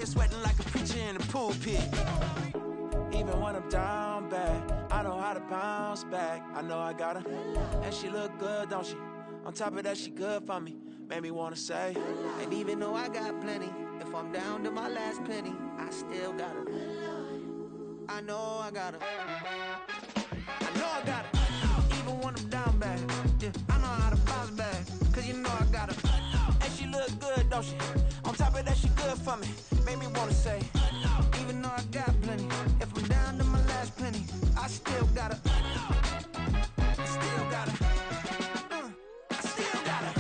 here sweating like a preacher in the pulpit. Even when I'm down bad, I know how to bounce back. I know I got her, and she look good, don't she? On top of that, she good for me. Made me wanna say, and even though I got plenty, if I'm down to my last penny, I still got her. I know I got her. I know I got her. Even when I'm down bad, yeah, I know how to bounce back. Cause you know I got her. And she look good, don't she? On top of that, she good for me. Made me wanna say, even though I got plenty, if I'm down to my last penny, I still got her. I still got her. I still got her.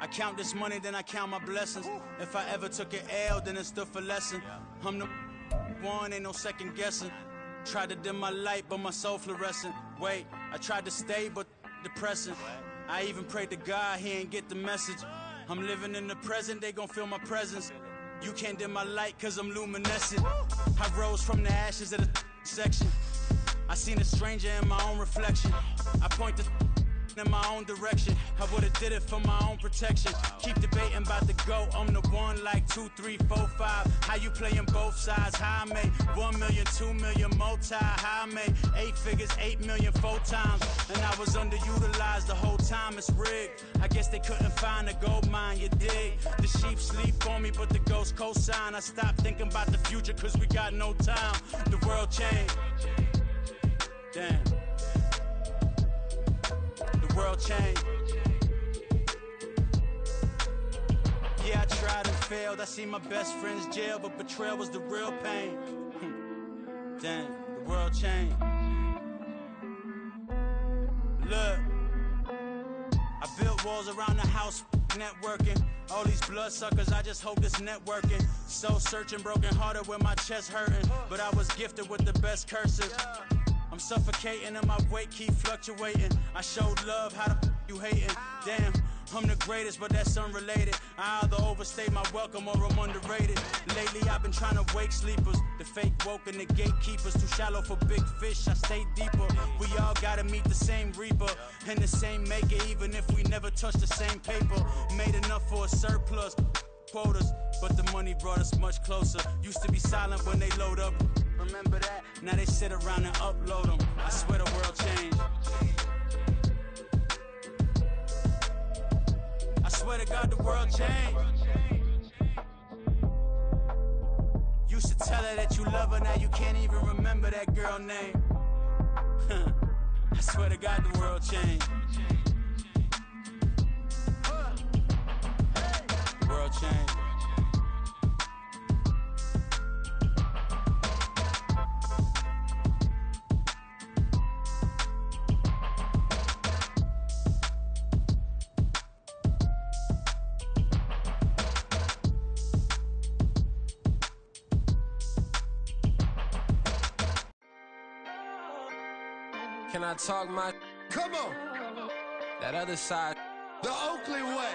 I count this money, then I count my blessings. If I ever took an L, then it stood for lesson. I'm the one, ain't no second guessing. Tried to dim my light, but my soul fluorescent. Wait, I tried to stay, but depressing. I even prayed to God, he ain't get the message. I'm living in the present, they gon' feel my presence. You can't dim my light, cause I'm luminescent. I rose from the ashes of the section. I seen a stranger in my own reflection. I point the in my own direction. I would've did it for my own protection. Keep debating about the GOAT. I'm the one like 2, 3, 4, 5. How you playing both sides? How I made 1 million, 2 million multi. How I made 8 figures, 8 million 4 times. And I was underutilized the whole time. It's rigged. I guess they couldn't find a gold mine, you dig? The sheep sleep on me, but the ghost co-sign. I stopped thinking about the future cause we got no time. The world changed. Damn. The world changed. Yeah, I tried and failed. I seen my best friends jail, but betrayal was the real pain. Damn, the world changed. Look, I built walls around the house, networking. All these bloodsuckers, I just hope this networking. Soul searching, broken hearted with my chest hurting. But I was gifted with the best cursive. I'm suffocating and my weight keep fluctuating. I showed love, how the you hating? Damn, I'm the greatest, but that's unrelated. I either overstay my welcome or I'm underrated. Lately I've been trying to wake sleepers. The fake woke and the gatekeepers. Too shallow for big fish, I stay deeper. We all gotta meet the same reaper and the same maker, even if we never touch the same paper. Made enough for a surplus quotas, but the money brought us much closer. Used to be silent when they load up. Remember that? Now they sit around and upload them. I swear the world changed. I swear to God the world changed. Used to tell her that you love her, now you can't even remember that girl name. I swear to God the world changed. The world changed. Can I talk my? Come on. That other side. The Oakland way.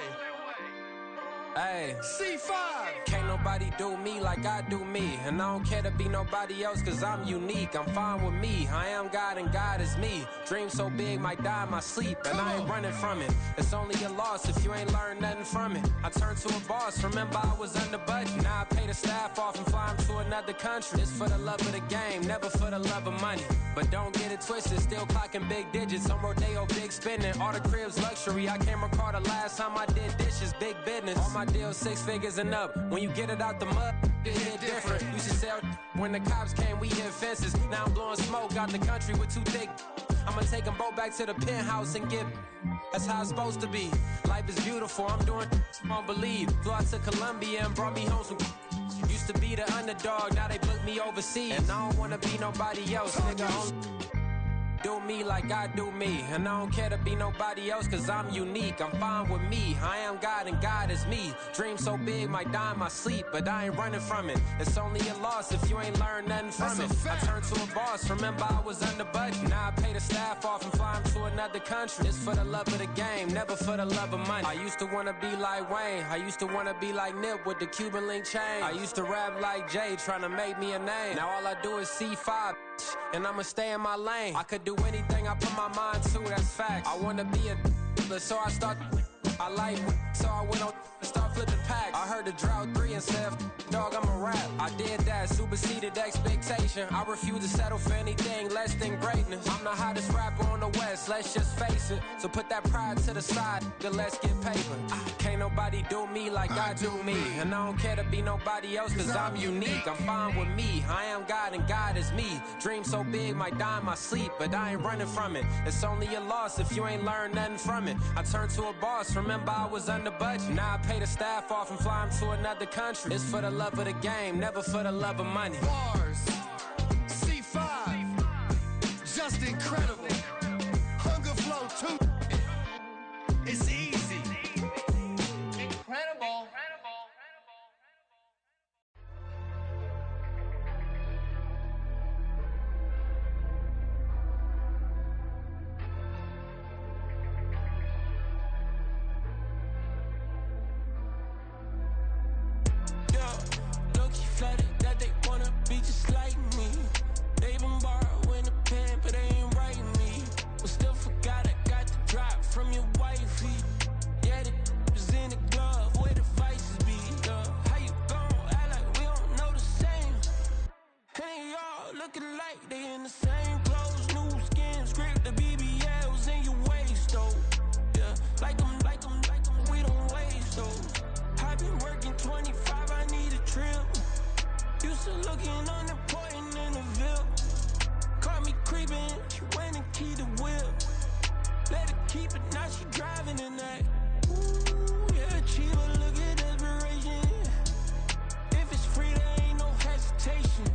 Hey. C5. Can't nobody do me like I do me. And I don't care to be nobody else cause I'm unique. I'm fine with me. I am God and God is me. Dream so big might die in my sleep. And I ain't running from it. It's only a loss if you ain't learned nothing from it. I turned to a boss. Remember I was under budget. Now I pay the staff off and fly them to another country. It's for the love of the game, never for the love of money. But don't get it twisted, still clocking big digits. On Rodeo, big spending. All the cribs luxury. I can't recall the last time I did dishes, big business. All my deals 6 figures and up. When you get it out the mud, it hit different. Used to sell when the cops came, we hit fences. Now I'm blowing smoke out the country with 2 thick. I'ma take them both back to the penthouse and get. That's how it's supposed to be. Life is beautiful, I'm doing you won't believe. Flew out to Colombia and brought me home some. Used to be the underdog, now they book me overseas. And I don't wanna be nobody else, nigga. do me like I do me. And I don't care to be nobody else, cause I'm unique. I'm fine with me. I am God and God is me. Dream so big, might die in my sleep, but I ain't running from it. It's only a loss if you ain't learned nothing from it. I turned to a boss, remember I was under budget. Now I pay the staff off and fly them to another country. It's for the love of the game, never for the love of money. I used to wanna be like Wayne. I used to wanna be like Nip with the Cuban link chain. I used to rap like Jay, trying to make me a name. Now all I do is C5, and I'ma stay in my lane. I could do anything I put my mind to, that's fact. I wanna be a so I start. I like so I went on and start flipping packs. I heard the drought 3 and said, dog, I'm a rap. I did that, superseded expectation. I refuse to settle for anything less than greatness. I'm the hottest rapper on the West, let's just face it. So put that pride to the side, then let's get paper. Can't nobody do me like I do me. And I don't care to be nobody else, cause I'm unique. I'm fine with me. I am God and God is me. Dream so big, might die in my sleep, but I ain't running from it. It's only a loss if you ain't learned nothing from it. I turned to a boss, remember I was under budget. Now I pay the staff off and fly them to another country. It's for the love of the game, never for the love of money. Bars, C5, just incredible. Hunger flow too. It's easy. Incredible. Flooded that they wanna be just like me. They been borrowing a pen, but they ain't writing me. But still forgot I got the drop from your wifey. Yeah, the was in the glove, where the vices be. How you gon' act like we don't know the same? Hey, y'all looking like they in the same clothes, new skin, script, the BBLs in your waist, though. Yeah, like them, we don't waste those. I've been working 25, I need a trip. Used to looking unimportant in the Ville. Caught me creeping, she went and keyed the whip. Let her keep it, now she driving in that. Ooh, yeah, cheaper, look at desperation. If it's free, there ain't no hesitation.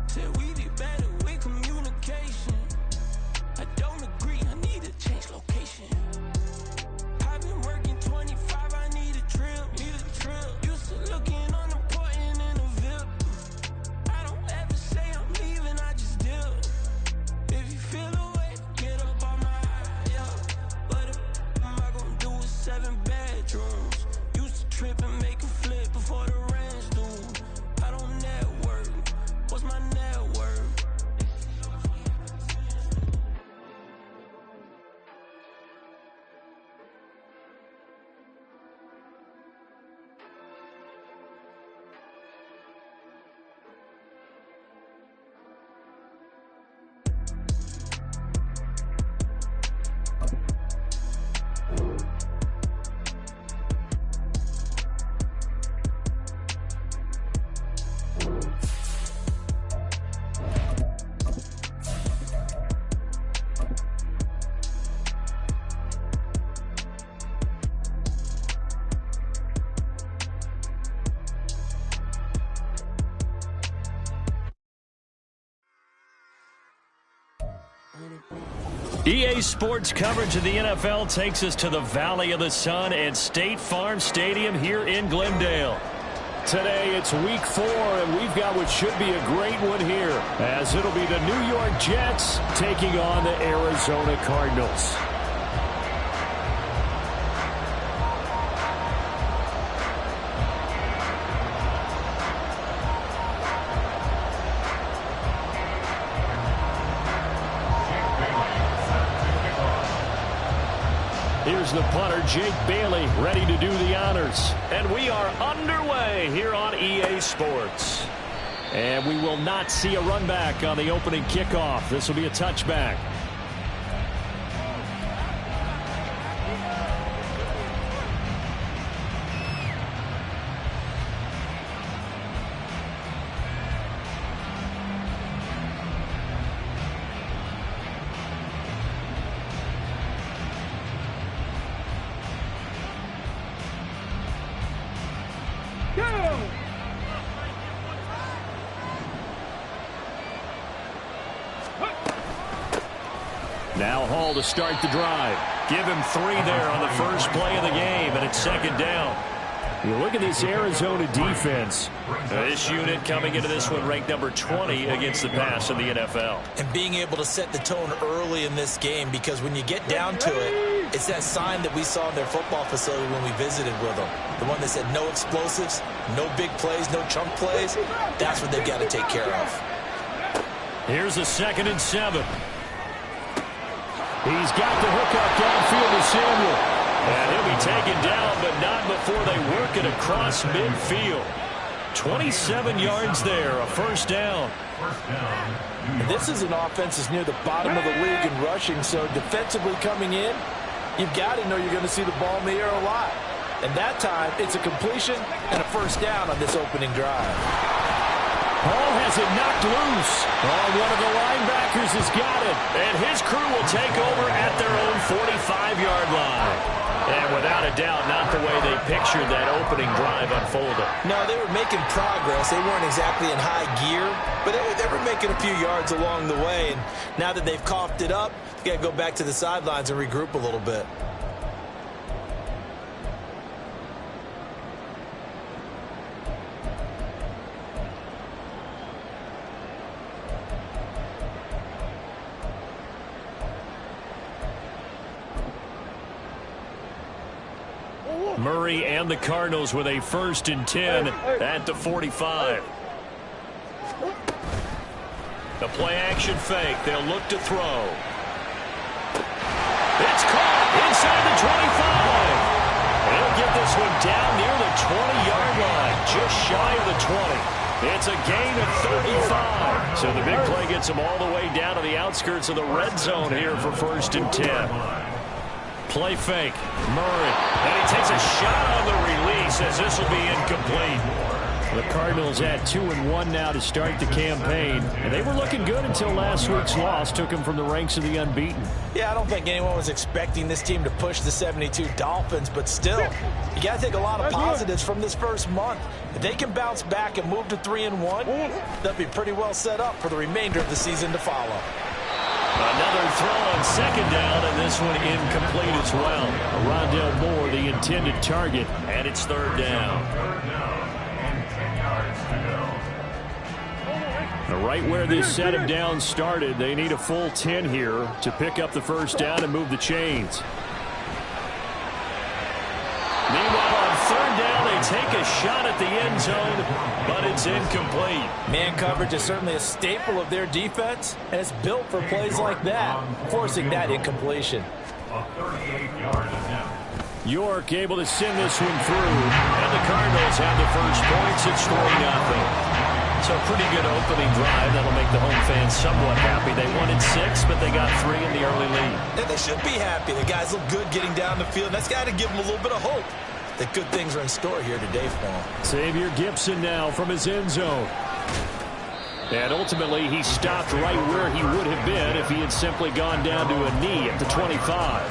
Said we be better with communication. I don't agree, I need to change location. I've been working 25, I need a trip. Used to looking unimportant in the Ville. I don't ever say I'm leaving, I just deal. If you feel away, get up on my yeah. What am I gonna do with 7 bedrooms? Used to trip and make a flip before the rent's due. I don't network, what's my net worth? EA Sports coverage of the NFL takes us to the Valley of the Sun and State Farm Stadium here in Glendale. Today it's week 4, and we've got what should be a great one here, as it'll be the New York Jets taking on the Arizona Cardinals. Here's the punter, Jake Bailey, ready to do the honors. And we are underway here on EA Sports. And we will not see a run back on the opening kickoff. This will be a touchback. Now Hall to start the drive. Give him 3 there on the first play of the game, and it's second down. You look at this Arizona defense. This unit coming into this one ranked number 20 against the pass in the NFL. And being able to set the tone early in this game, because when you get down to it, it's that sign that we saw in their football facility when we visited with them. The one that said no explosives, no big plays, no chunk plays. That's what they've got to take care of. Here's a 2nd and 7. He's got the hook up downfield to Samuel. And he'll be taken down, but not before they work it across midfield. 27 yards there, a first down. And this is an offense that's near the bottom of the league in rushing, so defensively coming in, you've got to know you're going to see the ball in the air a lot. And that time, it's a completion and a first down on this opening drive. Hall has it knocked loose. Oh, one of the linebackers has got it. And his crew will take over at their own 45-yard line. And without a doubt, not the way they pictured that opening drive unfolding. No, they were making progress. They weren't exactly in high gear, but they were making a few yards along the way. And now that they've coughed it up, they got to go back to the sidelines and regroup a little bit. Murray and the Cardinals with a 1st and 10 at the 45. The play-action fake. They'll look to throw. It's caught inside the 25. He'll get this one down near the 20-yard line, just shy of the 20. It's a gain of 35. So the big play gets them all the way down to the outskirts of the red zone here for 1st and 10. Play fake. Murray. And he takes a shot on the release as this will be incomplete. The Cardinals at 2-1 now to start the campaign. And they were looking good until last week's loss took them from the ranks of the unbeaten. Yeah, I don't think anyone was expecting this team to push the 72 Dolphins, but still, you got to take a lot of positives from this first month. If they can bounce back and move to 3-1, they'll be pretty well set up for the remainder of the season to follow. Another throw on 2nd down, and this one incomplete as well. Rondell Moore, the intended target, and it's 3rd down. Right where this set of downs started, they need a full 10 here to pick up the first down and move the chains. Meanwhile, on 3rd down, they take a shot at the end zone, but it's incomplete. Man coverage is certainly a staple of their defense, and it's built for plays like that, forcing that incompletion. York able to send this one through, and the Cardinals have the first points. It's 3-0. So a pretty good opening drive. That'll make the home fans somewhat happy. They wanted 6, but they got 3 in the early lead. And they should be happy. The guys look good getting down the field. That's got to give them a little bit of hope that good things are in store here today for them. Xavier Gipson now from his end zone. And ultimately, he stopped right where he would have been if he had simply gone down to a knee at the 25.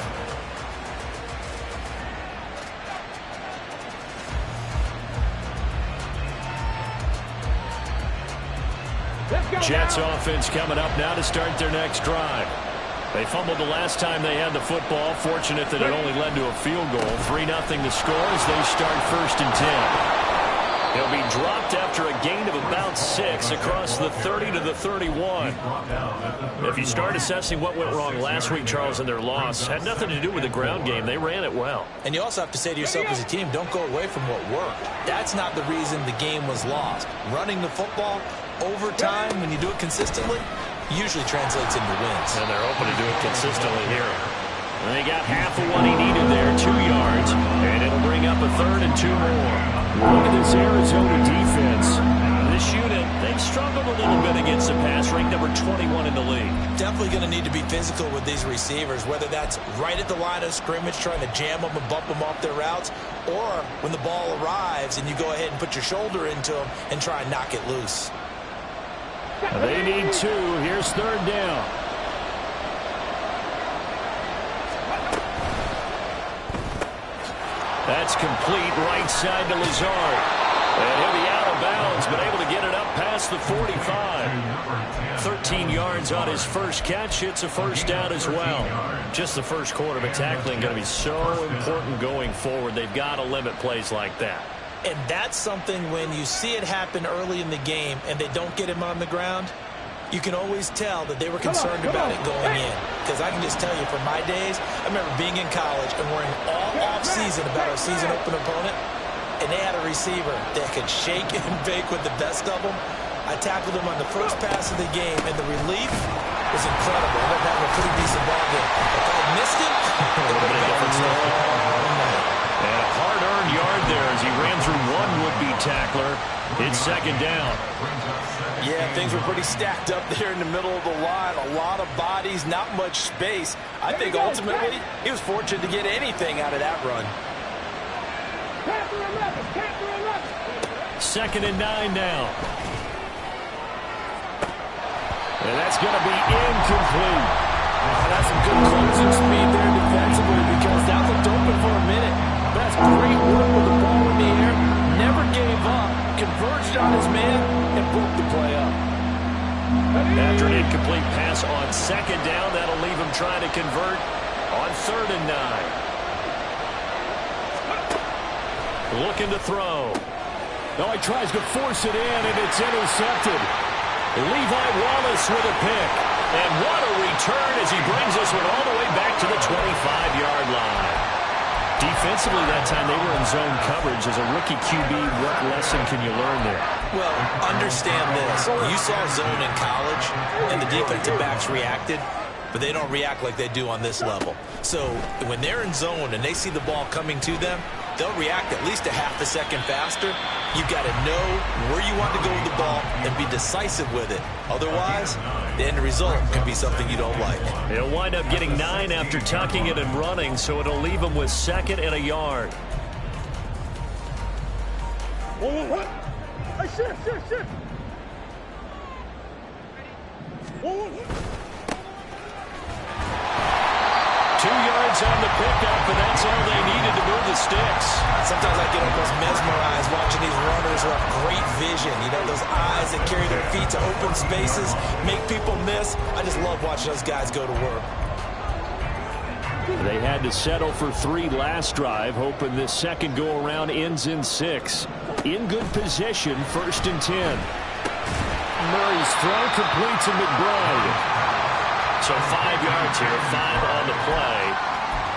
Jets offense coming up now to start their next drive. They fumbled the last time they had the football. Fortunate that it only led to a field goal. 3-0 to score as they start 1st and 10. He'll be dropped after a gain of about 6 across the 30 to the 31. If you start assessing what went wrong last week, Charles, in their loss, had nothing to do with the ground game. They ran it well. And you also have to say to yourself as a team, don't go away from what worked. That's not the reason the game was lost. Running the football over time, when you do it consistently, usually translates into wins. And they're open to do it consistently here. And they got half of what he needed there, 2 yards. And it'll bring up a 3rd and 2 more. Look at this Arizona defense. This unit, they've struggled a little bit against the pass, ranked number 21 in the league. Definitely going to need to be physical with these receivers, whether that's right at the line of scrimmage, trying to jam them and bump them off their routes, or when the ball arrives and you go ahead and put your shoulder into them and try and knock it loose. They need 2. Here's 3rd down. That's complete right side to Lazard. And he'll be out of bounds, but able to get it up past past the 45. 13 yards on his first catch. It's a first down as well. Just the first quarter, but tackling going to be so important going forward. They've got to limit plays like that. And that's something when you see it happen early in the game and they don't get him on the ground, you can always tell that they were concerned about it going in. Because I can just tell you from my days, I remember being in college and worrying all off-season about our season opener opponent, and they had a receiver that could shake and bake with the best of them. I tackled him on the first pass of the game, and the relief was incredible. I ended up having a pretty decent ball game. If I missed it, it would have been a different story. And a hard-earned yard there as he ran through one would-be tackler. It's second down. Yeah, things were pretty stacked up there in the middle of the line. A lot of bodies, not much space. I think ultimately he was fortunate to get anything out of that run. Second and 9 now. And that's going to be incomplete. That's some good closing speed there defensively because that looked open for a minute. That's great work with the ball in the air. Never gave up. Converged on his man and broke the play up. After an incomplete pass on second down, that'll leave him trying to convert on 3rd and 9. Looking to throw. No, he tries to force it in, and it's intercepted. Levi Wallace with a pick. And what a return as he brings this one all the way back to the 25-yard line. Defensively that time, they were in zone coverage. As a rookie QB, what lesson can you learn there? Well, understand this. You saw zone in college, and the defensive backs reacted, but they don't react like they do on this level. So when they're in zone and they see the ball coming to them, they'll react at least a half a second faster. You've got to know where you want to go with the ball and be decisive with it. Otherwise, the end result can be something you don't like. He'll wind up getting 9 after tucking it and running, so it'll leave him with 2nd and a yard. What? Hey, shift. 2 yards on the pickup, and that's all they needed to move the sticks. Sometimes I get almost mesmerized watching these runners who have great vision. You know, those eyes that carry their feet to open spaces, make people miss. I just love watching those guys go to work. They had to settle for 3 last drive, hoping this second go-around ends in 6. In good position, 1st and 10. Murray's throw complete to McBride. So 5 yards here, 5 on the play,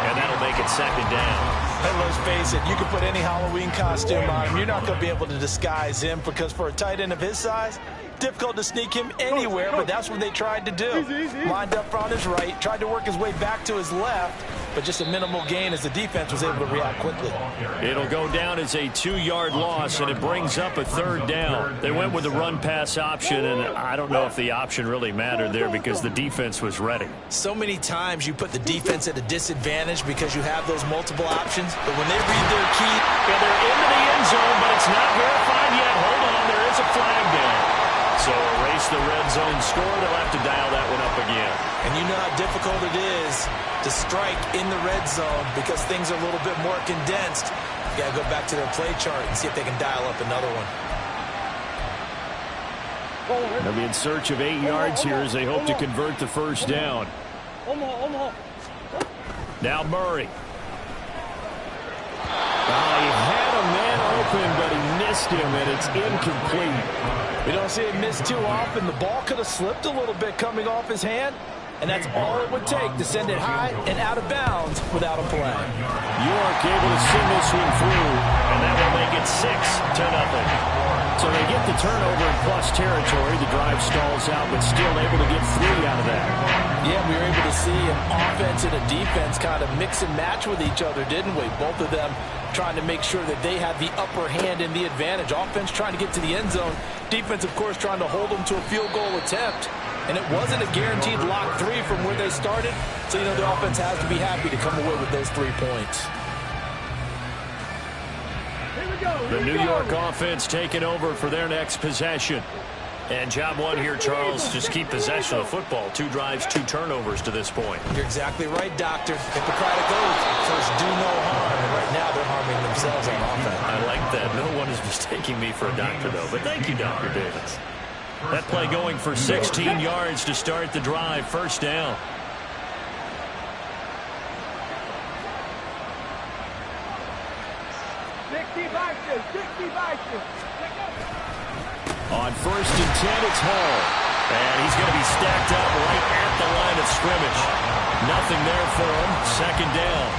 and that'll make it 2nd down. And let's face it, you can put any Halloween costume on him. You're not going to be able to disguise him because for a tight end of his size, difficult to sneak him anywhere, but that's what they tried to do. Lined up on his right, tried to work his way back to his left, but just a minimal gain as the defense was able to react quickly. It'll go down as a 2-yard loss, and it brings up a 3rd down. They went with the run-pass option, and I don't know if the option really mattered there because the defense was ready. So many times you put the defense at a disadvantage because you have those multiple options, but when they read their key, and they're into the end zone, but it's not verified yet. Hold on, there is a flag down. So erase the red zone score. They'll have to dial that one up again. And you know how difficult it is to strike in the red zone because things are a little bit more condensed. You got to go back to their play chart and see if they can dial up another one. They'll be in search of 8 yards here as they hope to convert the 1st down. Now Murray. He had a man open, but he missed him, and it's incomplete. We don't see it missed too often. The ball could have slipped a little bit coming off his hand, and that's all it would take to send it high and out of bounds without a play. York able to send this one through, and that will make it 6-0. So they get the turnover in plus territory. The drive stalls out, but still able to get 3 out of that. Yeah, we were able to see an offense and a defense kind of mix and match with each other, didn't we? Both of them trying to make sure that they had the upper hand and the advantage. Offense trying to get to the end zone. Defense, of course, trying to hold them to a field goal attempt. And it wasn't a guaranteed lock 3 from where they started. So, you know, the offense has to be happy to come away with those 3 points. The New York offense taking over for their next possession. And job 1 here, Charles, just keep possession of the football. 2 drives, 2 turnovers to this point. You're exactly right, Doctor. Hippocratic oath. First, do no harm. And right now, they're harming themselves on offense. I like that. No one is mistaking me for a doctor, though. But thank you, Dr. Davis. That play going for 16 yards to start the drive. First down. On 1st and 10, it's Hall. And he's going to be stacked up right at the line of scrimmage. Nothing there for him. Second down.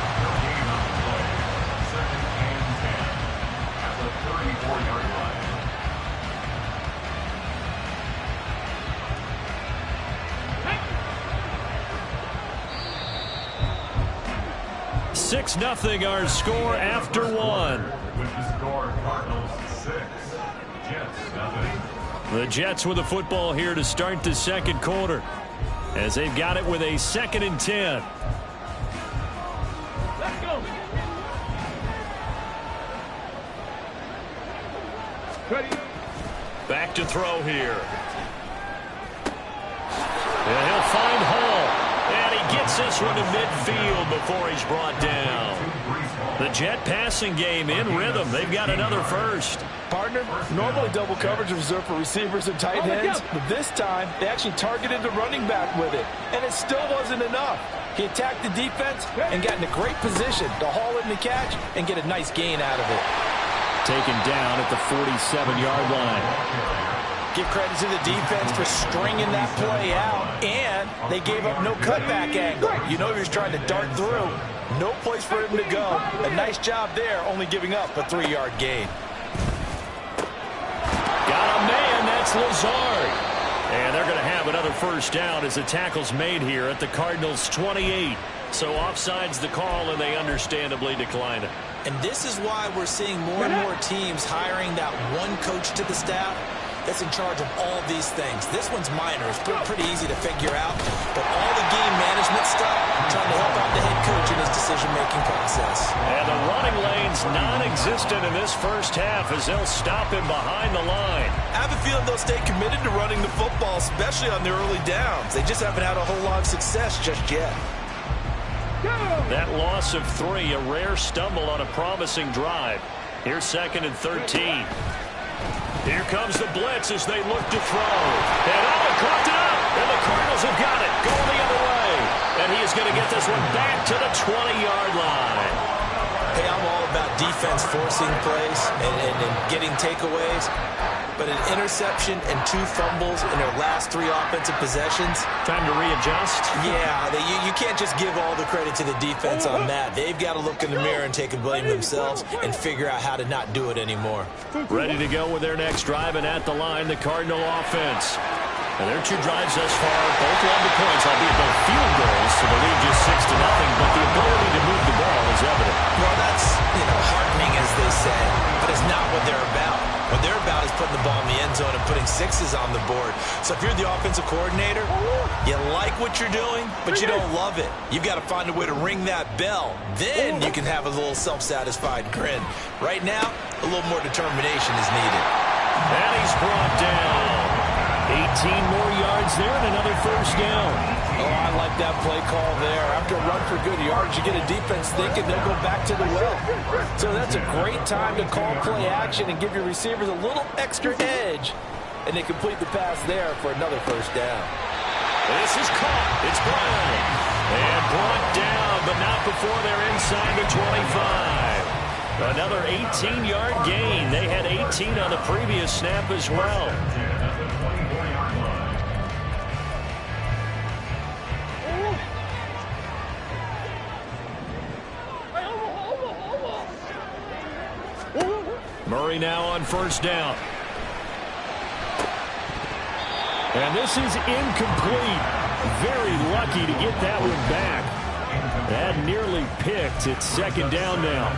At the 34-yard line. 6-0 our score after one. With the score, Cardinals 6, Jets 0. The Jets with the football here to start the second quarter, as they've got it with a 2nd and 10. Let's go. Ready. Back to throw here. And he'll find Hall. And he gets this one to midfield before he's brought down. The Jet passing game in rhythm. They've got another first. Partner, normally double coverage is reserved for receivers and tight ends, but this time they actually targeted the running back with it, and it still wasn't enough. He attacked the defense and got in a great position to haul in the catch and get a nice gain out of it. Taken down at the 47-yard line. Give credit to the defense for stringing that play out, and they gave up no cutback angle. You know he was trying to dart through. No place for him to go. A nice job there, only giving up a 3-yard gain. Got a man, that's Lazard. And they're going to have another first down as the tackle's made here at the Cardinals' 28. So offside's the call, and they understandably decline it. And this is why we're seeing more and more teams hiring that one coach to the staff that's in charge of all these things. This one's minor. It's pretty easy to figure out. But all the game management stuff, trying to help out the head coach in his decision-making process. And the running lane's non-existent in this first half as they'll stop him behind the line. I have a feeling they'll stay committed to running the football, especially on their early downs. They just haven't had a whole lot of success just yet. That loss of 3, a rare stumble on a promising drive. Here's 2nd and 13. Here comes the blitz as they look to throw. And coughed it up. And the Cardinals have got it. Going the other way. And he is going to get this one back to the 20-yard line. Hey, I'm all about defense forcing plays and getting takeaways. But an interception and 2 fumbles in their last 3 offensive possessions. Time to readjust? Yeah, you can't just give all the credit to the defense on that. They've got to look in the mirror and take a blame themselves and figure out how to not do it anymore. Ready to go with their next drive, and at the line, the Cardinal offense. And their 2 drives thus far, both led to points, albeit both field goals, so the lead just 6-0, but the ability to move the ball is evident. Well, that's, heartening, as they say, but it's not what they're about. What they're about is putting the ball in the end zone and putting 6s on the board. So if you're the offensive coordinator, you like what you're doing, but you don't love it. You've got to find a way to ring that bell. Then you can have a little self-satisfied grin. Right now, a little more determination is needed. And he's brought down. 18 more yards there and another first down. Oh, I like that play call there. After a run for good yards, you get a defense thinking they'll go back to the well. So that's a great time to call play action and give your receivers a little extra edge. And they complete the pass there for another first down. This is caught. It's Brown. And brought down, but not before they're inside the 25. Another 18-yard gain. They had 18 on the previous snap as well. Murray now on first down. And this is incomplete. Very lucky to get that one back. That nearly picked. It's 2nd down now.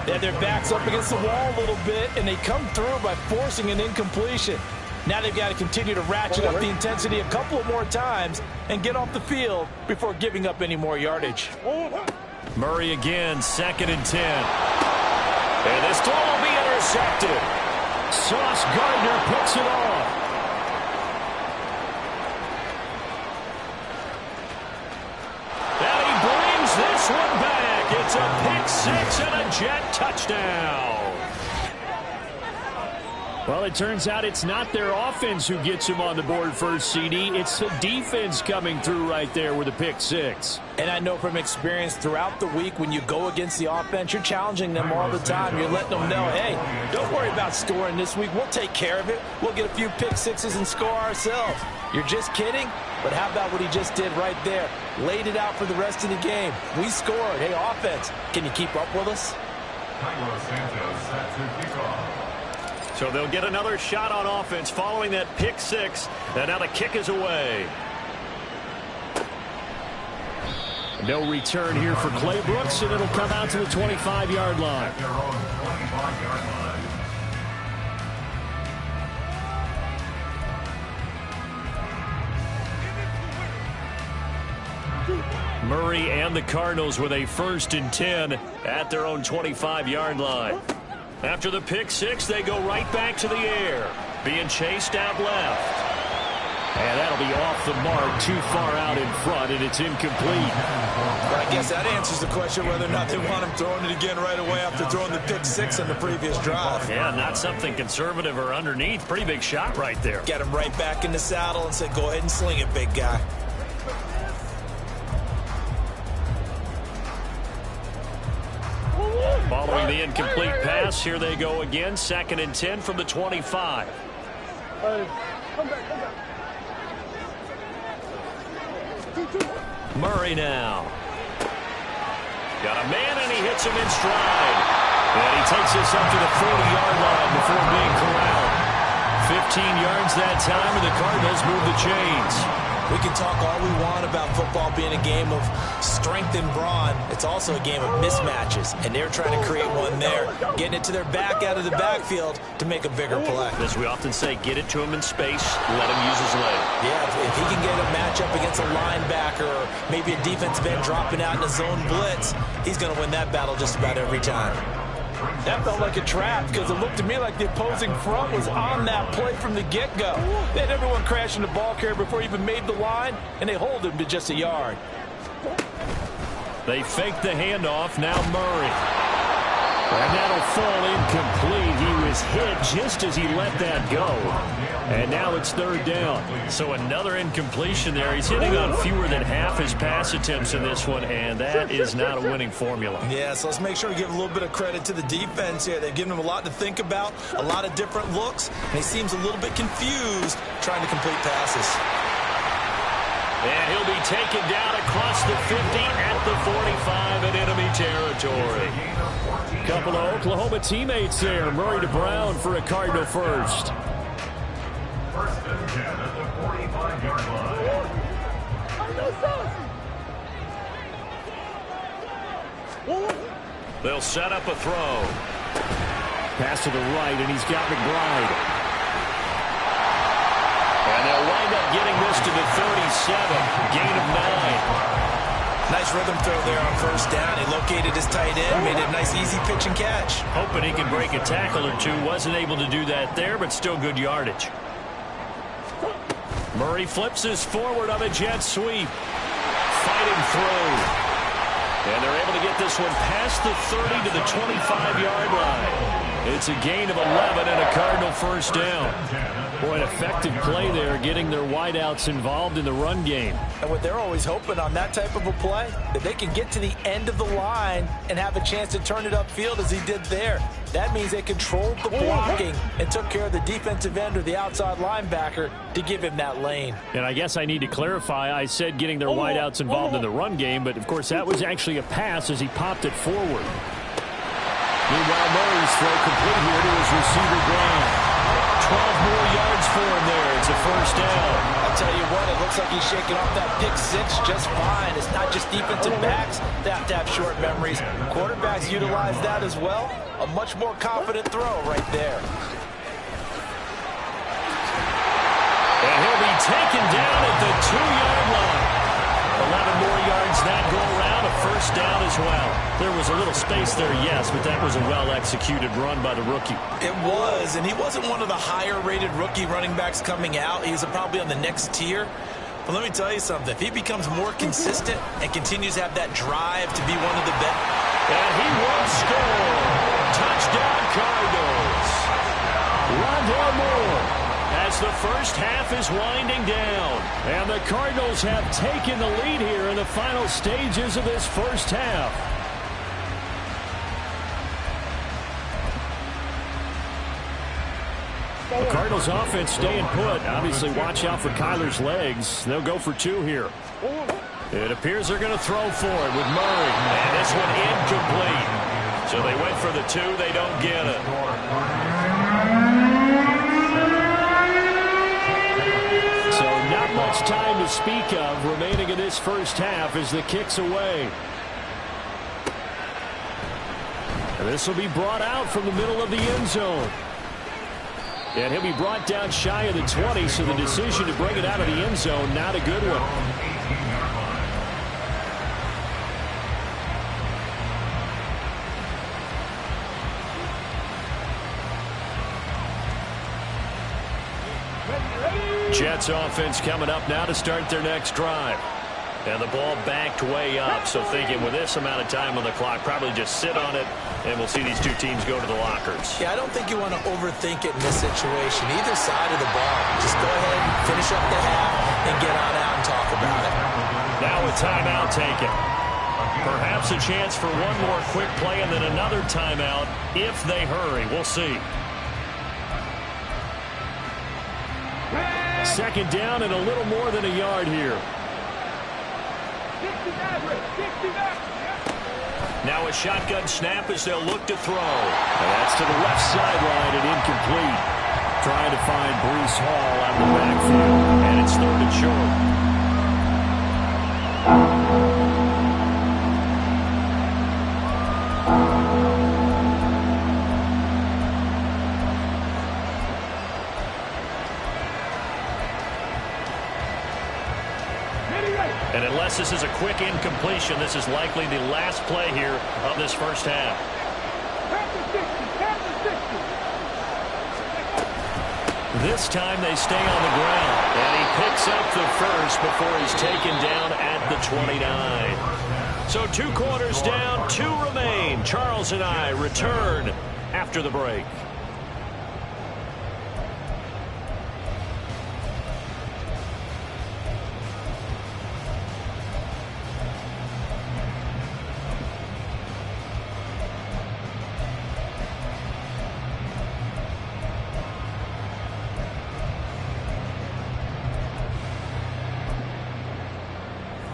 They had their backs up against the wall a little bit, and they come through by forcing an incompletion. Now they've got to continue to ratchet up the intensity a couple of more times and get off the field before giving up any more yardage. Murray again, 2nd and 10. And this ball will be intercepted. Sauce Gardner picks it off. And he brings this one back. It's a pick 6 and a Jet touchdown. Well, it turns out it's not their offense who gets them on the board first, CD. It's the defense coming through right there with a pick six. And I know from experience throughout the week, when you go against the offense, you're challenging them all the time. You're letting them know, hey, don't worry about scoring this week. We'll take care of it. We'll get a few pick sixes and score ourselves. You're just kidding? But how about what he just did right there? Laid it out for the rest of the game. We scored. Hey, offense, can you keep up with us? So they'll get another shot on offense following that pick six. And now the kick is away. No return here for Clay Brooks, and it'll come out to the 25-yard line. Murray and the Cardinals with a 1st and 10 at their own 25-yard line. After the pick six, they go right back to the air, being chased out left. And that'll be off the mark, too far out in front, and it's incomplete. Well, I guess that answers the question whether or not they want him throwing it again right away after throwing the pick six on the previous drive. Yeah, not something conservative or underneath. Pretty big shot right there. Get him right back in the saddle and said, go ahead and sling it, big guy. Following the incomplete pass, here they go again. 2nd and 10 from the 25. Come back. Murray now. Got a man, and he hits him in stride. And he takes this up to the 40-yard line before being corralled. 15 yards that time, and the Cardinals move the chains. We can talk all we want about football being a game of strength and brawn. It's also a game of mismatches, and they're trying to create one there, getting it to their back out of the backfield to make a bigger play. As we often say, get it to him in space, let him use his leg. Yeah, if he can get a matchup against a linebacker or maybe a defensive end dropping out in a zone blitz, he's going to win that battle just about every time. That felt like a trap because it looked to me like the opposing front was on that play from the get-go. They had everyone crashing the ball carrier before he even made the line, and they hold him to just a yard. They fake the handoff. Now Murray. And that'll fall incomplete. He was hit just as he let that go. And now it's 3rd down. So another incompletion there. He's hitting on fewer than half his pass attempts in this one, and that is not a winning formula. Yeah, so let's make sure we give a little bit of credit to the defense here. They've given him a lot to think about, a lot of different looks, and he seems a little bit confused trying to complete passes. And he'll be taken down across the 50 at the 45 in enemy territory. Couple of Oklahoma teammates there. Murray to Brown for a Cardinal first. 1st and 10 at the 45-yard line. They'll set up a throw. Pass to the right, and he's got McBride. And they'll wind up getting this to the 37. Gain of 9. Nice rhythm throw there on 1st down. He located his tight end, made it a nice easy pitch and catch. Hoping he can break a tackle or two. Wasn't able to do that there, but still good yardage. Murray flips his forward on a jet sweep. Fighting through. And they're able to get this one past the 30 to the 25-yard line. It's a gain of 11 and a Cardinal 1st down. Boy, an effective play there, getting their wideouts involved in the run game. And what they're always hoping on that type of a play, that they can get to the end of the line and have a chance to turn it upfield as he did there. That means they controlled the blocking and took care of the defensive end or the outside linebacker to give him that lane. And I guess I need to clarify, I said getting their wideouts involved in the run game, but of course that was actually a pass as he popped it forward. Meanwhile, Murray's throw complete here to his receiver Brown. 12 more yards for him there. It's a 1st down. I'll tell you what, it looks like he's shaking off that pick six just fine. It's not just defensive backs that have to have short memories. Quarterbacks utilize that as well. A much more confident throw right there. And he'll be taken down at the 2-yard line. 11 more yards that go around, a 1st down as well. There was a little space there, yes, but that was a well-executed run by the rookie. It was, and he wasn't one of the higher-rated rookie running backs coming out. He was probably on the next tier. But let me tell you something. If he becomes more consistent and continues to have that drive to be one of the best. And he will score. Touchdown, Cardinals. Rondale Moore, as the first half is winding down. And the Cardinals have taken the lead here in the final stages of this first half. The Cardinals offense staying put. Obviously, watch out for Kyler's legs. They'll go for 2 here. It appears they're going to throw for it with Murray. And this one incomplete. So they went for the 2. They don't get it. So not much time to speak of remaining in this first half as the kick's away. And this will be brought out from the middle of the end zone. And he'll be brought down shy of the 20, so the decision to bring it out of the end zone, not a good one. Jets offense coming up now to start their next drive. And the ball backed way up, so thinking with this amount of time on the clock, probably just sit on it, and we'll see these 2 teams go to the lockers. Yeah, I don't think you want to overthink it in this situation. Either side of the ball. Just go ahead and finish up the half and get on out and talk about it. Now a timeout taken. Perhaps a chance for one more quick play and then another timeout if they hurry. We'll see. Second down and a little more than a yard here. Now a shotgun snap as they'll look to throw. And that's to the left sideline and incomplete. Trying to find Breece Hall out of the backfield. And it's 3rd and short. And unless this is a quick incompletion, this is likely the last play here of this first half. This time they stay on the ground. And he picks up the first before he's taken down at the 29. So 2 quarters down, 2 remain. Charles and I return after the break.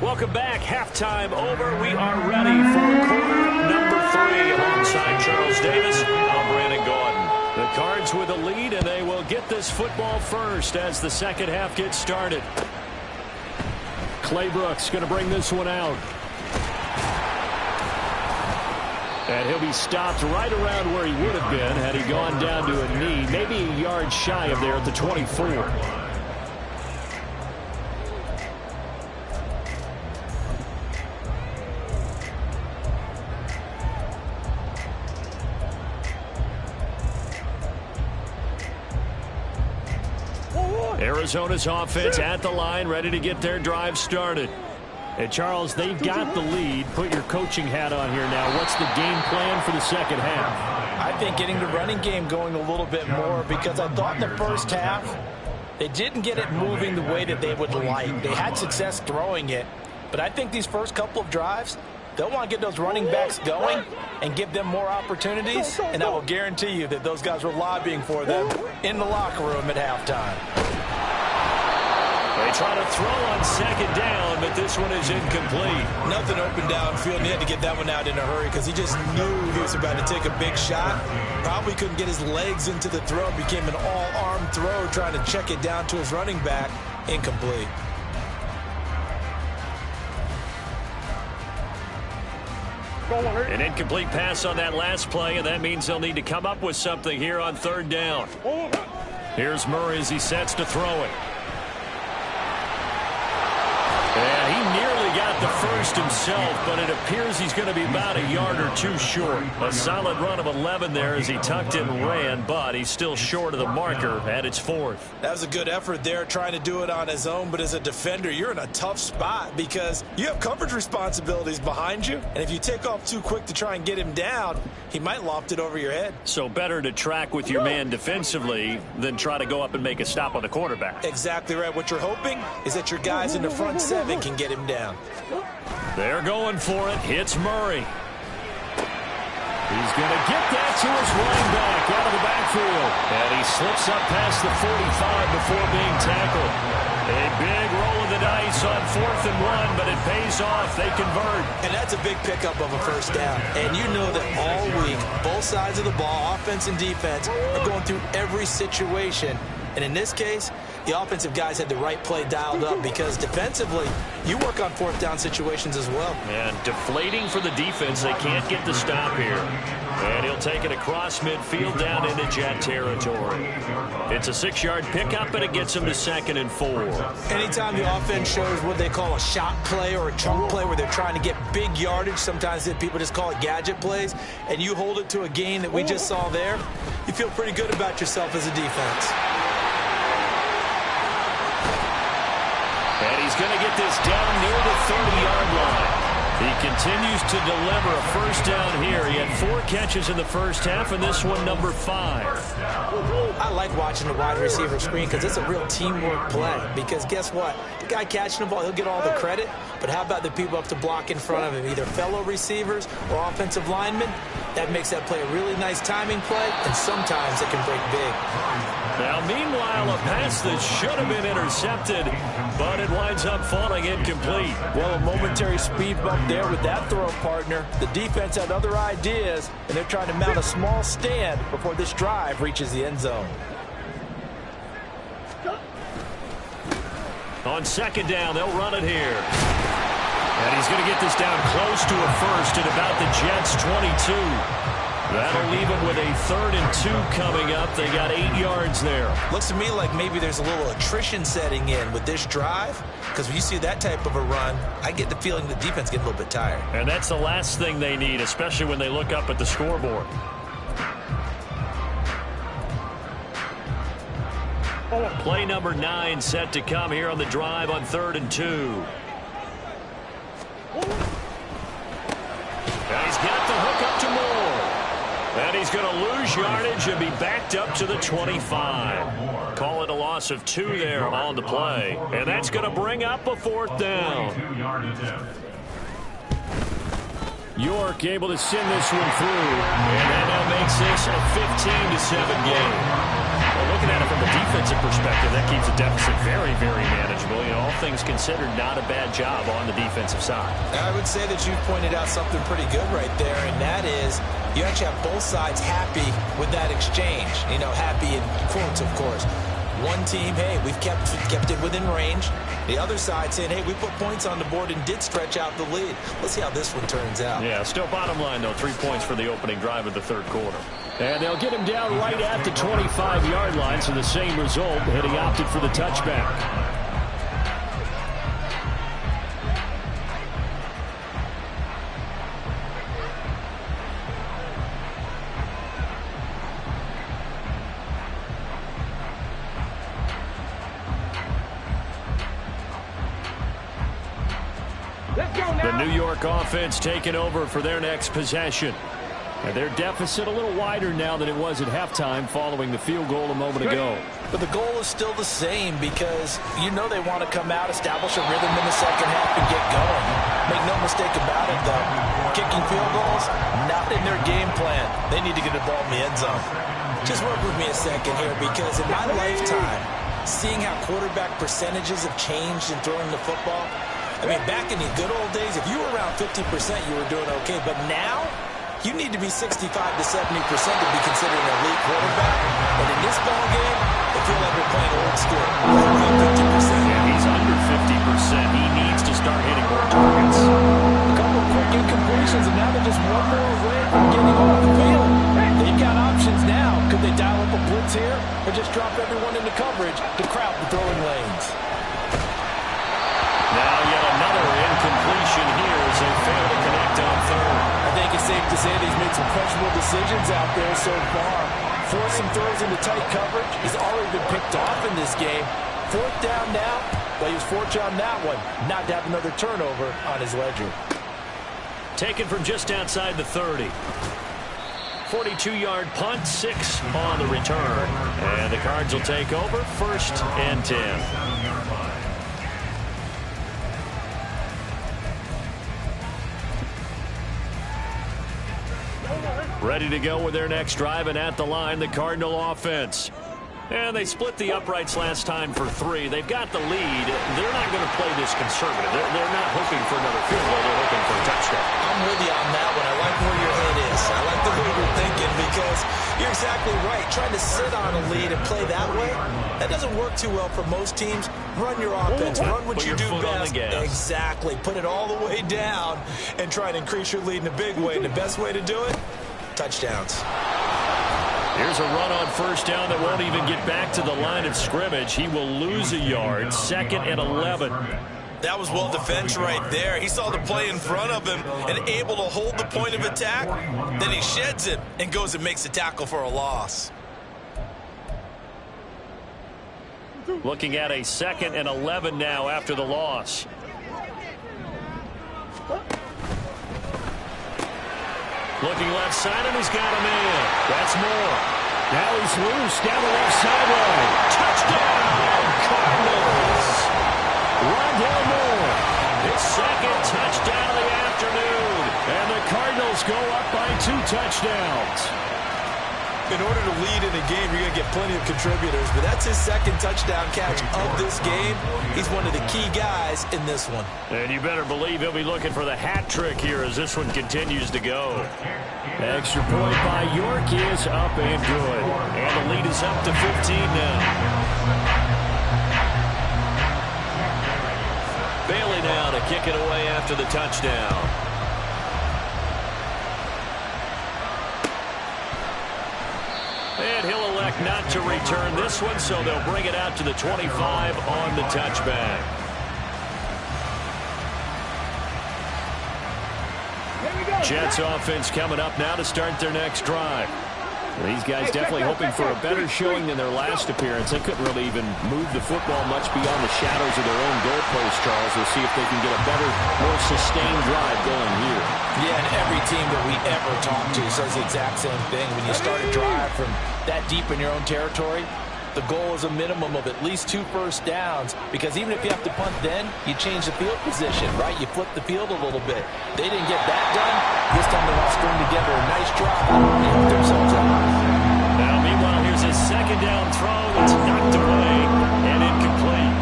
Welcome back. Halftime over. We are ready for quarter number 3 alongside Charles Davis. I'm Brandon Gordon. The Cards with a lead, and they will get this football first as the second half gets started. Clay Brooks going to bring this one out. And he'll be stopped right around where he would have been had he gone down to a knee, maybe a yard shy of there at the 24. Arizona's offense at the line, ready to get their drive started. And Charles, they've got the lead. Put your coaching hat on here now. What's the game plan for the second half? I think getting the running game going a little bit more, because I thought in the first half they didn't get it moving the way that they would like. They had success throwing it, but I think these first couple of drives, they'll want to get those running backs going and give them more opportunities, and I will guarantee you that those guys were lobbying for them in the locker room at halftime. They try to throw on second down, but this one is incomplete. Nothing open downfield, and he had to get that one out in a hurry because he just knew he was about to take a big shot. Probably couldn't get his legs into the throw. Became an all-arm throw, trying to check it down to his running back. Incomplete. An incomplete pass on that last play, and that means they'll need to come up with something here on third down. Here's Murray as he sets to throw it. And he nearly got got the first himself, but it appears he's going to be about a yard or two short. A solid run of 11 there as he tucked it and ran, but he's still short of the marker, and it's fourth. That was a good effort there, trying to do it on his own, but as a defender, you're in a tough spot because you have coverage responsibilities behind you, and if you take off too quick to try and get him down, he might loft it over your head. So better to track with your man defensively than try to go up and make a stop on the quarterback. Exactly right. What you're hoping is that your guys in the front seven can get him down. They're going for it. Hits Murray. He's going to get that to his running back out of the backfield. And he slips up past the 45 before being tackled. A big roll of the dice on 4th and 1, but it pays off. They convert. And that's a big pickup of a first down. And you know that all week, both sides of the ball, offense and defense, are going through every situation. And in this case, the offensive guys had the right play dialed up because defensively, you work on 4th down situations as well. And deflating for the defense. They can't get the stop here. And he'll take it across midfield down into Jet territory. It's a 6-yard pickup, and it gets him to 2nd and 4. Anytime the offense shows what they call a shot play or a chunk play where they're trying to get big yardage, sometimes people just call it gadget plays, and you hold it to a gain that we just saw there, you feel pretty good about yourself as a defense. And he's going to get this down near the 30-yard line. He continues to deliver a first down here. He had 4 catches in the first half, and this one number 5. I like watching the wide receiver screen because it's a real teamwork play. Because guess what? The guy catching the ball, he'll get all the credit. But how about the people up to block in front of him, either fellow receivers or offensive linemen? That makes that play a really nice timing play, and sometimes it can break big. Now, meanwhile, a pass that should have been intercepted, but it winds up falling incomplete. Well, a momentary speed bump there with that throw partner. The defense had other ideas, and they're trying to mount a small stand before this drive reaches the end zone. On 2nd down, they'll run it here. And he's going to get this down close to a first at about the Jets' 22. That'll leave them with a 3rd and 2 coming up. They got 8 yards there. Looks to me like maybe there's a little attrition setting in with this drive, because when you see that type of a run, I get the feeling the defense gets a little bit tired. And that's the last thing they need, especially when they look up at the scoreboard. Play number 9 set to come here on the drive on 3rd and 2. And he's got the hook up to Moore. And he's going to lose yardage and be backed up to the 25. Call it a loss of 2 there on the play. And that's going to bring up a 4th down. York able to send this one through. And that now makes this a 15-7 game. Well, looking at it from a defensive perspective, that keeps the deficit very, very manageable. You know, all things considered, not a bad job on the defensive side. I would say that you've pointed out something pretty good right there, and that is you actually have both sides happy with that exchange. You know, happy in quotes, of course. One team, hey, we've kept it within range. The other side saying, hey, we put points on the board and did stretch out the lead. Let's see how this one turns out. Yeah, still bottom line, though, 3 points for the opening drive of the 3rd quarter. And they'll get him down right at the 25-yard line, so the same result, and he opted for the touchback. The New York offense taking over for their next possession. And their deficit a little wider now than it was at halftime following the field goal a moment ago. But the goal is still the same because you know they want to come out, establish a rhythm in the second half, and get going. Make no mistake about it, though. Kicking field goals, not in their game plan. They need to get the ball in the end zone. Just work with me a second here because in my lifetime, seeing how quarterback percentages have changed in throwing the football, I mean, back in the good old days, if you were around 50%, you were doing okay. But now, you need to be 65 to 70% to be considered an elite quarterback. And in this ball game, I feel like we're playing old school. Around 50%. Yeah, he's under 50%. He needs to start hitting more targets. A couple of quick incompletions, and now they're just one more away from getting off the field. They've got options now. Could they dial up a blitz here or just drop everyone into coverage to crowd the throwing lanes? Now yet another incompletion here as they fail to connect on third. I think it's safe to say that he's made some questionable decisions out there so far. Forced some throws into tight coverage. He's already been picked off in this game. Fourth down now, but he was fortunate on that one not to have another turnover on his ledger. Taken from just outside the 30. 42-yard punt, 6 on the return. And the Cards will take over, 1st and 10. Ready to go with their next drive, and at the line, the Cardinal offense. And they split the uprights last time for 3. They've got the lead. They're not going to play this conservative. They're not hoping for another field goal. They're hoping for a touchdown. I'm with you on that one. I like where your head is. I like the way you're thinking because you're exactly right. Trying to sit on a lead and play that way, that doesn't work too well for most teams. Run your offense. Run what you do best. Exactly. Put it all the way down and try to increase your lead in a big way. And the best way to do it, touchdowns. Here's a run on 1st down that won't even get back to the line of scrimmage. He will lose a yard. 2nd and 11. That was well defense right there. He saw the play in front of him and able to hold the point of attack. Then he sheds it and goes and makes a tackle for a loss. Looking at a 2nd and 11 now after the loss. Looking left side, and he's got a man. That's Moore. Now he's loose down the left sideline. Touchdown, Cardinals. Rondell Moore. His 2nd touchdown of the afternoon. And the Cardinals go up by 2 touchdowns. In order to lead in a game, you're going to get plenty of contributors, but that's his 2nd touchdown catch of this game. He's one of the key guys in this one. And you better believe he'll be looking for the hat trick here as this one continues to go. Extra point by York is up and good. And the lead is up to 15 now. Bailey now to kick it away after the touchdown. And he'll elect not to return this one, so they'll bring it out to the 25 on the touchback. Jets offense coming up now to start their next drive. These guys definitely hoping for a better showing than their last appearance. They couldn't really even move the football much beyond the shadows of their own goalpost, Charles. We'll see if they can get a better, more sustained drive going here. Yeah, and every team that we ever talk to says the exact same thing. When you start a drive from that deep in your own territory, the goal is a minimum of at least 2 first downs, because even if you have to punt then, you change the field position, right? You flip the field a little bit. They didn't get that done. This time they want to string together a nice drive and help themselves out. Now, meanwhile, here's a 2nd down throw that's knocked away and incomplete.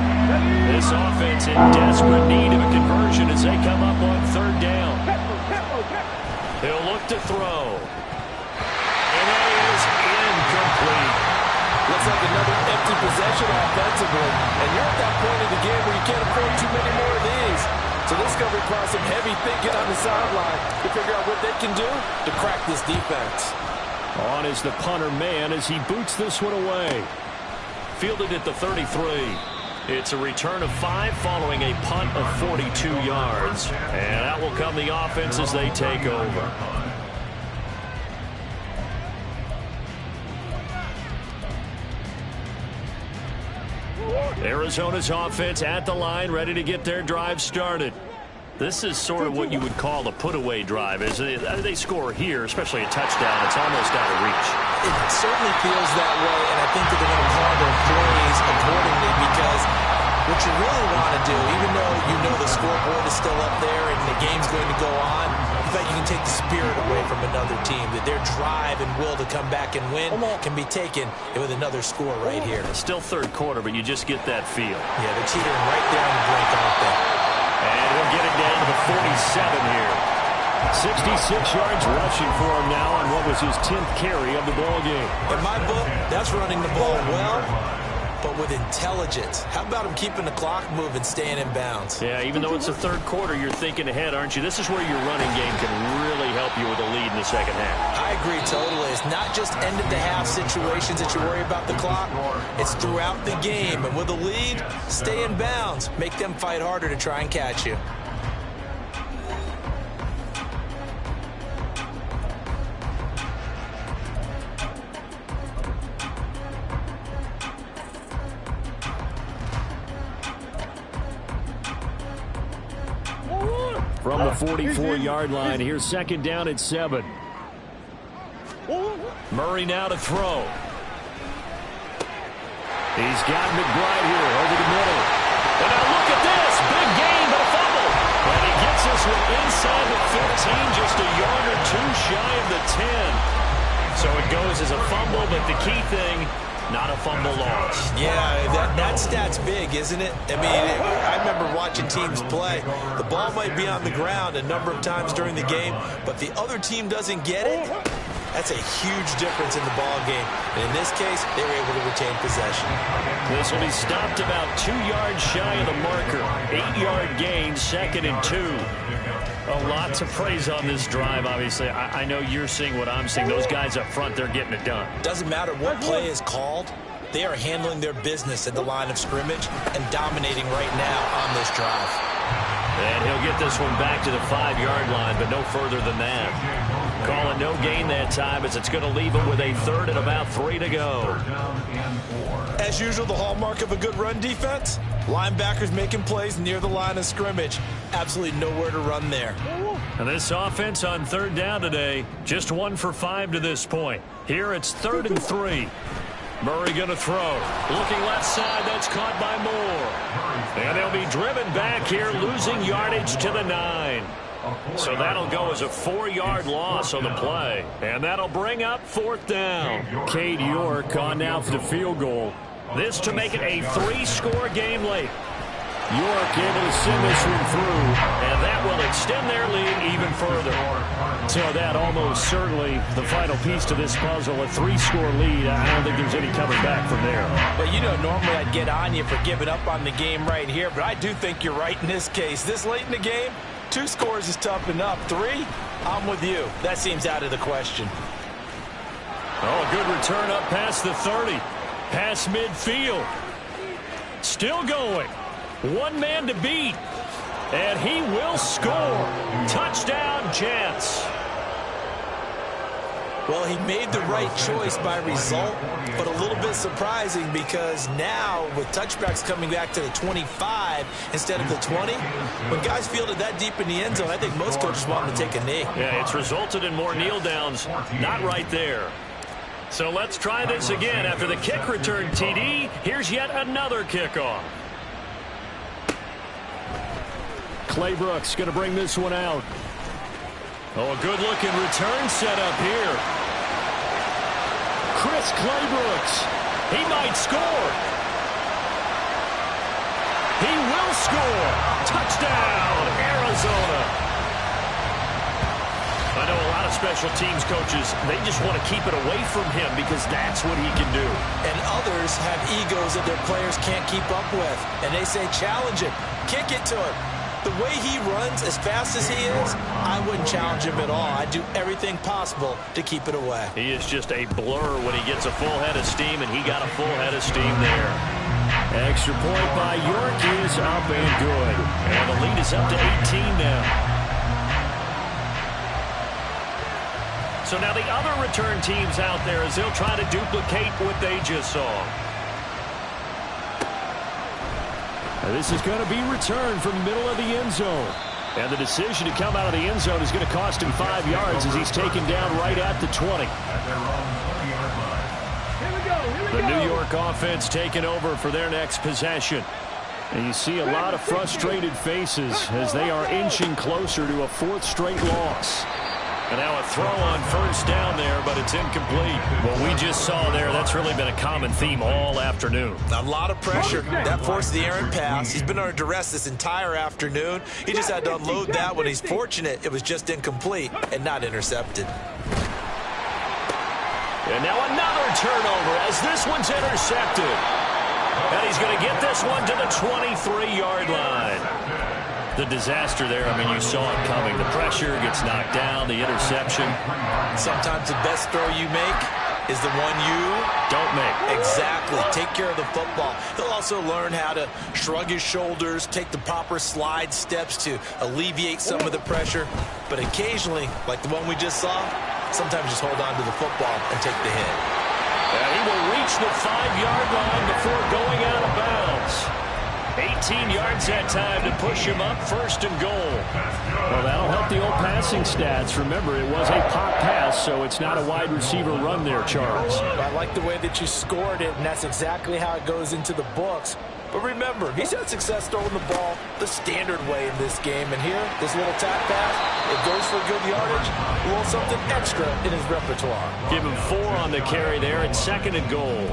This offense in desperate need of a conversion as they come up on 3rd down. He'll look to throw. And that is incomplete. Looks like another empty possession offensively. And you're at that point in the game where you can't afford too many more of these. So this is going to require some heavy thinking on the sideline to figure out what they can do to crack this defense. On is the punter man as he boots this one away. Fielded at the 33. It's a return of 5 following a punt of 42 yards. And that will come the offense as they take over. Arizona's offense at the line, ready to get their drive started. This is sort of what you would call a put-away drive. As they score here, especially a touchdown, it's almost out of reach. It certainly feels that way, and I think that they're going to call their plays accordingly, because what you really want to do, even though you know the scoreboard is still up there and the game's going to go on, in fact, you can take the spirit away from another team, that their drive and will to come back and win can be taken with another score right here. It's still 3rd quarter, but you just get that feel. Yeah, they're teetering right there on the brink, aren't they? And he'll get it down to the 47 here. 66 yards rushing for him now on what was his 10th carry of the ball game. In my book, that's running the ball well, but with intelligence. How about him keeping the clock moving, staying in bounds? Yeah, even though it's the 3rd quarter, you're thinking ahead, aren't you? This is where your running game can really help you with a lead in the 2nd half. I agree totally. It's not just end-of-the-half situations that you worry about the clock. It's throughout the game. And with a lead, stay in bounds. Make them fight harder to try and catch you. from the 44-yard line. Here's second down at 7. Murray now to throw. He's got McBride here over the middle. And now look at this. Big gain, but a fumble. And he gets this one inside the 15, just a yard or two shy of the 10. So it goes as a fumble, but the key thing, not a fumble loss. Yeah, that stat's big, isn't it? I mean, I remember watching teams play. The ball might be on the ground a number of times during the game, but the other team doesn't get it. That's a huge difference in the ball game. And in this case, they were able to retain possession. This will be stopped about 2 yards shy of the marker. 8-yard gain, 2nd and 2. A lot to praise on this drive, obviously. I know you're seeing what I'm seeing. Those guys up front, they're getting it done. Doesn't matter what play is called. They are handling their business at the line of scrimmage and dominating right now on this drive. And he'll get this one back to the 5-yard line, but no further than that. Calling no gain that time as it's going to leave him with a 3rd and about 3 to go. As usual, the hallmark of a good run defense, linebackers making plays near the line of scrimmage. Absolutely nowhere to run there. And this offense on 3rd down today, just 1 for 5 to this point. Here it's 3rd and 3. Murray going to throw. Looking left side, that's caught by Moore. And they'll be driven back here, losing yardage to the 9. So that'll go as a 4-yard loss on the play. And that'll bring up 4th down. Cade York on now for the field goal. This to make it a 3-score game late. York able to send this one through, and that will extend their lead even further. So that almost certainly the final piece to this puzzle, a 3-score lead. I don't think there's any coming back from there. Well, you know, normally I'd get on you for giving up on the game right here, but I do think you're right in this case. This late in the game, 2 scores is tough enough. 3, I'm with you. That seems out of the question. Oh, a good return up past the 30. Past midfield. Still going. 1 man to beat. And he will score. Touchdown, Jets. Well, he made the right choice by result, but a little bit surprising because now with touchbacks coming back to the 25 instead of the 20, when guys fielded that deep in the end zone, I think most coaches want them to take a knee. Yeah, it's resulted in more kneel downs. Not right there. So let's try this again. After the kick return TD, here's yet another kickoff. Claybrook's going to bring this one out. Oh, a good-looking return set up here. Chris Claybrooks. He might score. He will score. Touchdown, Arizona. I know a lot of special teams coaches, they just want to keep it away from him because that's what he can do. And others have egos that their players can't keep up with. And they say, challenge it. Kick it to him. The way he runs, as fast as he is, I wouldn't challenge him at all. I'd do everything possible to keep it away. He is just a blur when he gets a full head of steam, and he got a full head of steam there. Extra point by York is up and good. And the lead is up to 18 now. So now the other return teams out there as they'll try to duplicate what they just saw. This is going to be returned from the middle of the end zone. And the decision to come out of the end zone is going to cost him 5 yards as he's taken down right at the 20. The New York offense taking over for their next possession. And you see a lot of frustrated faces as they are inching closer to a 4th straight loss. And now a throw on 1st down there, but it's incomplete. What we just saw there, that's really been a common theme all afternoon. A lot of pressure. That forced the errant pass. He's been under duress this entire afternoon. He just had to unload that one. He's fortunate it was just incomplete and not intercepted. And now another turnover as this one's intercepted. And he's going to get this one to the 23-yard line. The disaster there, I mean, you saw it coming. The pressure gets knocked down, the interception. Sometimes the best throw you make is the one you don't make. Exactly. Take care of the football. He'll also learn how to shrug his shoulders, take the proper slide steps to alleviate some of the pressure. But occasionally, like the one we just saw, sometimes just hold on to the football and take the hit. And he will reach the 5-yard line before going out of bounds. 17 yards that time to push him up 1st and goal. Well, that'll help the old passing stats. Remember, it was a pop pass, so it's not a wide receiver run there, Charles. I like the way that you scored it, and that's exactly how it goes into the books. But remember, he's had success throwing the ball the standard way in this game. And here, this little tap pass, it goes for good yardage, a little something extra in his repertoire. Give him 4 on the carry there at 2nd and goal.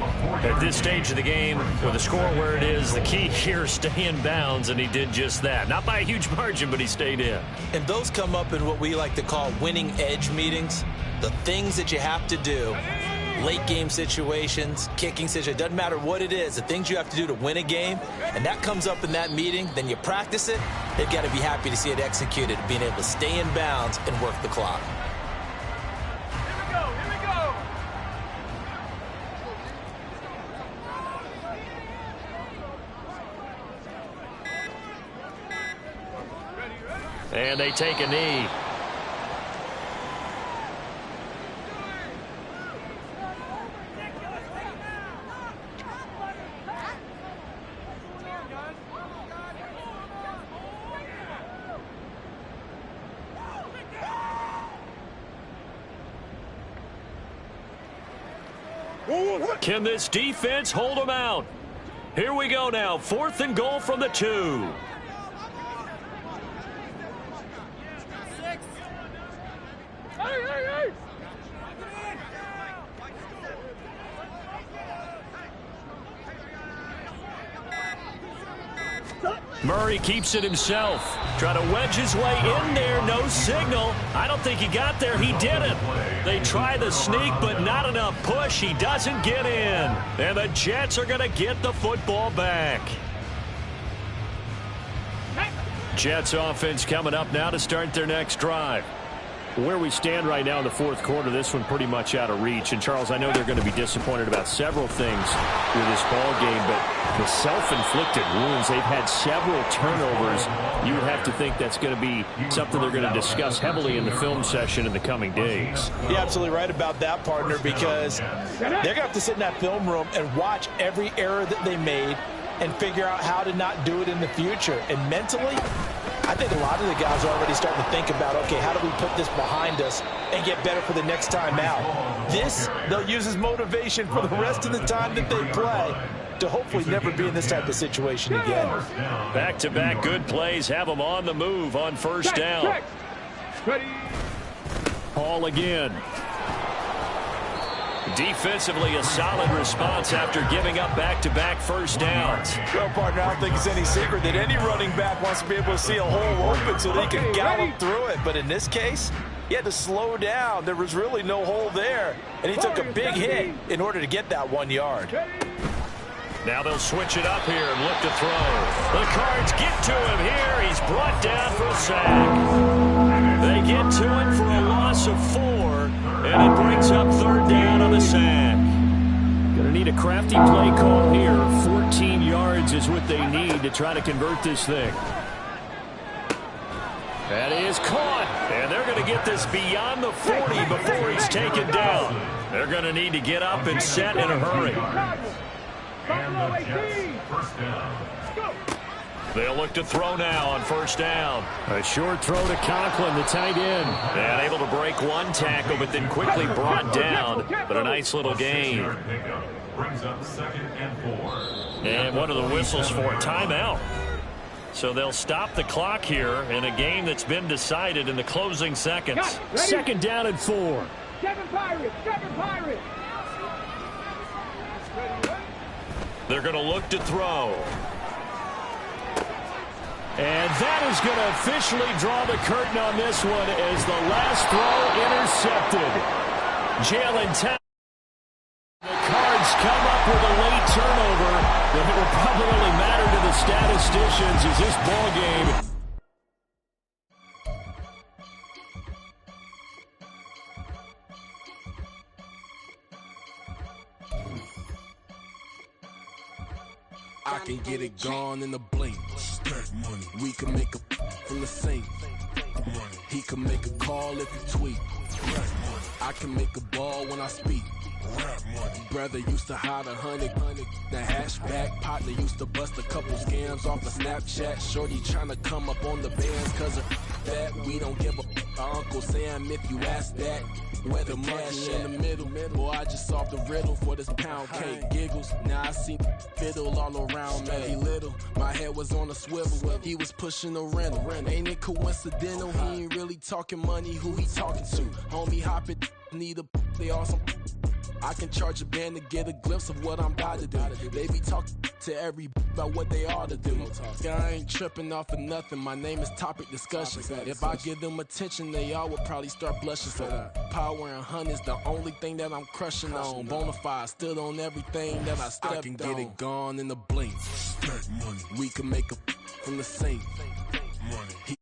At this stage of the game, with the score where it is, the key here is stay in bounds, and he did just that. Not by a huge margin, but he stayed in. And those come up in what we like to call winning edge meetings. The things that you have to do. Late game situations, kicking situations, doesn't matter what it is, the things you have to do to win a game, and that comes up in that meeting, then you practice it, they've got to be happy to see it executed, being able to stay in bounds and work the clock. And they take a knee. Can this defense hold them out? Here we go now. 4th and goal from the 2. Murray keeps it himself. Trying to wedge his way in there. No signal. I don't think he got there. He didn't. They try the sneak, but not enough push. He doesn't get in. And the Jets are going to get the football back. Jets offense coming up now to start their next drive. Where we stand right now in the 4th quarter, this one pretty much out of reach. And, Charles, I know they're going to be disappointed about several things with this ball game, but the self-inflicted wounds, they've had several turnovers. You would have to think that's going to be something they're going to discuss heavily in the film session in the coming days. You're absolutely right about that, partner, because they're going to have to sit in that film room and watch every error that they made and figure out how to not do it in the future. And mentally, I think a lot of the guys are already starting to think about, okay, how do we put this behind us and get better for the next time out? This, they'll use as motivation for the rest of the time that they play to hopefully never be in this type of situation again. Back-to-back good plays have them on the move on 1st down. Hall again. Defensively, a solid response after giving up back-to-back 1st downs. Well, partner, I don't think it's any secret that any running back wants to be able to see a hole open so they can gallop through it. But in this case, he had to slow down. There was really no hole there. And he took a big hit in order to get that 1 yard. Now they'll switch it up here and look to throw. The Cards get to him here. He's brought down for a sack. They get to him for a loss of 4, and it brings up 3rd down on the sack. Going to need a crafty play call here. 14 yards is what they need to try to convert this thing. That is caught, and they're going to get this beyond the 40 before he's taken down. They're going to need to get up and set in a hurry. And the Jets, 1st down. They'll look to throw now on 1st down. A short throw to Conklin, the tight end. And able to break one tackle, but then quickly brought down. But a nice little gain. Brings up 2nd and 4. And what are the whistles for? Timeout. So they'll stop the clock here in a game that's been decided in the closing seconds. 2nd down and 4. 7 Pirates, 7 Pirates. They're going to look to throw. And that is going to officially draw the curtain on this one as the last throw intercepted. Jalen Townsend. The Cards come up with a late turnover, but it will probably only matter to the statisticians as this ball game. I can get it gone in a blink. Money. We can make a from the sink. He can make a call if he tweet. I can make a ball when I speak. Brother used to hide 100, the hashback. Partner used to bust a couple scams off of Snapchat. Shorty tryna come up on the bands cause of that. We don't give a Uncle Sam if you ask that. Where the cash in the middle, boy, I just solved the riddle for this pound cake. Giggles, now I see fiddle all around me. Little, my head was on a swivel. He was pushing a rental. Ain't it coincidental? He ain't really talking money. Who he talking to? Homie hopping, need a they awesome. I can charge a band to get a glimpse of what I'm about to do. They be talking to every about what they ought to do. I ain't tripping off of nothing. My name is Topic Discussion. If I give them attention, they all would probably start blushing. So power and honey's the only thing that I'm crushing on. Bonafide, stood on everything that I stepped on. I can get it gone in a blink. We can make a from the sink. Money.